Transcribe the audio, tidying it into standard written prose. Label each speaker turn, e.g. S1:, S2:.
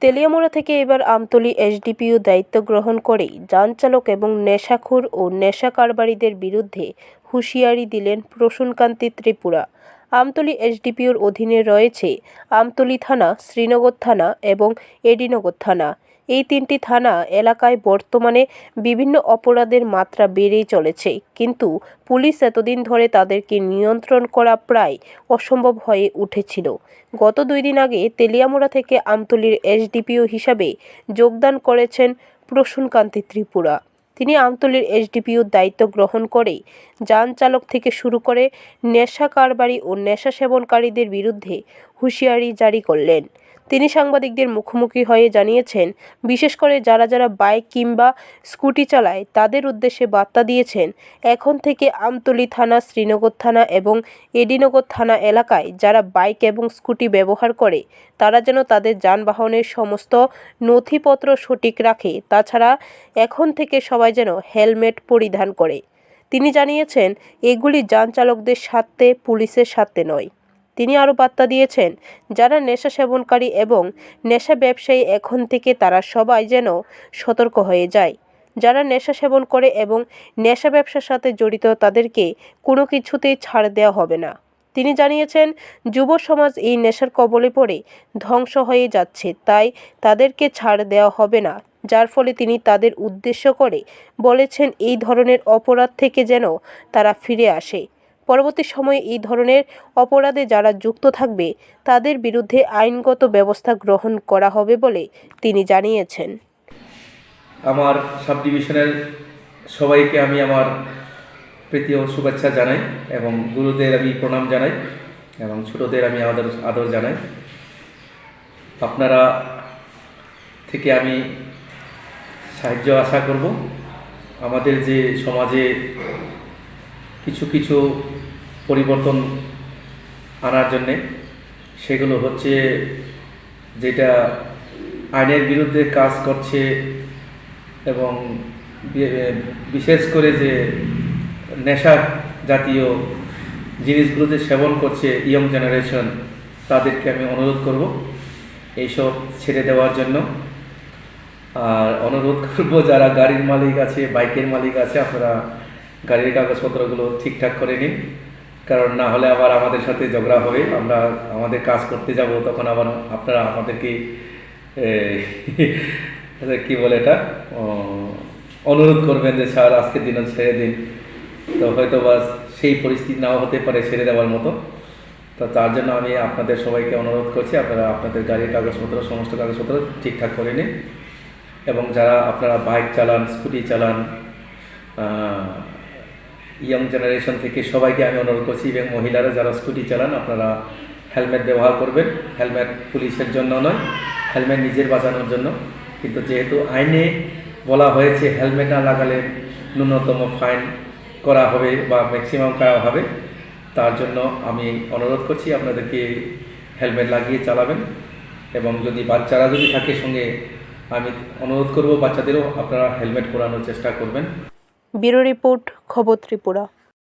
S1: তেলিয়ামুড়া থেকে এবার আমতলী এসডিপিও দায়িত্ব গ্রহণ করেই যান চালক এবং নেশাখোর ও নেশা কারবারিদের বিরুদ্ধে হুঁশিয়ারি দিলেন প্রসূনকান্তি ত্রিপুরা। আমতলী এসডিপিওর অধীনে রয়েছে আমতলী থানা, শ্রীনগর থানা এবং এডিনগর থানা। এই তিনটি থানা এলাকায় বর্তমানে বিভিন্ন অপরাধের মাত্রা বেড়েই চলেছে, কিন্তু পুলিশ এতদিন ধরে তাদেরকে নিয়ন্ত্রণ করা প্রায় অসম্ভব হয়ে উঠেছিল। গত 2 দিন আগে তেলিয়ামুড়া থেকে আমতলীর এসডিপিও হিসাবে যোগদান করেছেন প্রসূনকান্তি ত্রিপুরা। তিনি আমতলীর এসডিপিওর দায়িত্ব গ্রহণ করেই যান চালক থেকে শুরু করে নেশা কারবারি ও নেশা সেবনকারীদের বিরুদ্ধে হুঁশিয়ারি জারি করলেন। তিনি সাংবাদিকদের মুখোমুখি হয়ে জানিয়েছেন, বিশেষ করে যারা বাইক কিংবা স্কুটি চালায় তাদের উদ্দেশ্যে বার্তা দিয়েছেন, এখন থেকে আমতলী থানা, শ্রীনগর থানা এবং এডিনগর থানা এলাকায় যারা বাইক এবং স্কুটি ব্যবহার করে তারা যেন তাদের যানবাহনের সমস্ত নথিপত্র সঠিক রাখে। তাছাড়া এখন থেকে সবাই যেন হেলমেট পরিধান করে। তিনি জানিয়েছেন, এগুলি যান চালকদের স্বার্থে, পুলিশের স্বার্থে নয়। তিনি আরও বার্তা দিয়েছেন, যারা নেশা সেবনকারী এবং নেশা ব্যবসায়ী এখন থেকে তারা সবাই যেন সতর্ক হয়ে যায়। যারা নেশা সেবন করে এবং নেশা ব্যবসার সাথে জড়িত তাদেরকে কোনো কিছুতেই ছাড় দেওয়া হবে না। তিনি জানিয়েছেন, যুব সমাজ এই নেশার কবলে পড়ে ধ্বংস হয়ে যাচ্ছে, তাই তাদেরকে ছাড় দেওয়া হবে না। যার ফলে তিনি তাদের উদ্দেশ্য করে বলেছেন, এই ধরনের অপরাধ থেকে যেন তারা ফিরে আসে। পরবর্তী সময়ে এই ধরনের অপরাধে যারা যুক্ত থাকবে তাদের বিরুদ্ধে আইনগত ব্যবস্থা গ্রহণ করা হবে বলে তিনি জানিয়েছেন।
S2: আমার সাব ডিভিশনের সবাইকে আমি আমার প্রীতি ও শুভেচ্ছা জানাই এবং গুরুদের আমি প্রণাম জানাই এবং ছোটদের আমি আদর জানাই। আপনারা থেকে আমি সাহায্য আশা করব। আমাদের যে সমাজে কিছু পরিবর্তন আনার জন্যে, সেগুলো হচ্ছে যেটা আইনের বিরুদ্ধে কাজ করছে এবং বিশেষ করে যে নেশা জাতীয় জিনিসগুলো যে সেবন করছে ইয়ং জেনারেশন, তাদেরকে আমি অনুরোধ করব এইসব ছেড়ে দেওয়ার জন্য। আর অনুরোধ করব, যারা গাড়ির মালিক আছে, বাইকের মালিক আছে, আপনারা গাড়ির কাগজপত্রগুলো ঠিকঠাক করে নিন, কারণ না হলে আবার আমাদের সাথে ঝগড়া হবে। আমরা আমাদের কাজ করতে যাব, তখন আবার আপনারা আমাদেরকে কি বলে এটা অনুরোধ করবেন যে স্যার আজকের দিনে ছেড়ে দিন। তো হয়তো বা সেই পরিস্থিতি নাও হতে পারে ছেড়ে দেওয়ার মতো। তো তার জন্য আমি আপনাদের সবাইকে অনুরোধ করছি, আপনারা আপনাদের গাড়ির কাগজপত্র, সমস্ত কাগজপত্র ঠিকঠাক করে নিন। এবং যারা আপনারা বাইক চালান, স্কুটি চালান, ইয়ং জেনারেশন থেকে সবাইকে আমি অনুরোধ করছি, এবং মহিলারা যারা স্কুটি চালান আপনারা হেলমেট ব্যবহার করবেন। হেলমেট পুলিশের জন্য নয়, হেলমেট নিজের বাঁচানোর জন্য। কিন্তু যেহেতু আইনে বলা হয়েছে হেলমেট না লাগালে ন্যূনতম ফাইন করা হবে বা ম্যাক্সিমাম করা হবে, তার জন্য আমি অনুরোধ করছি আপনাদেরকে হেলমেট লাগিয়ে চালাবেন। এবং যদি বাচ্চারা যদি থাকে সঙ্গে, আমি অনুরোধ করব বাচ্চাদেরও আপনারা হেলমেট পরানোর চেষ্টা করবেন।
S1: ব্যুরো রিপোর্ট, খবর ত্রিপুরা।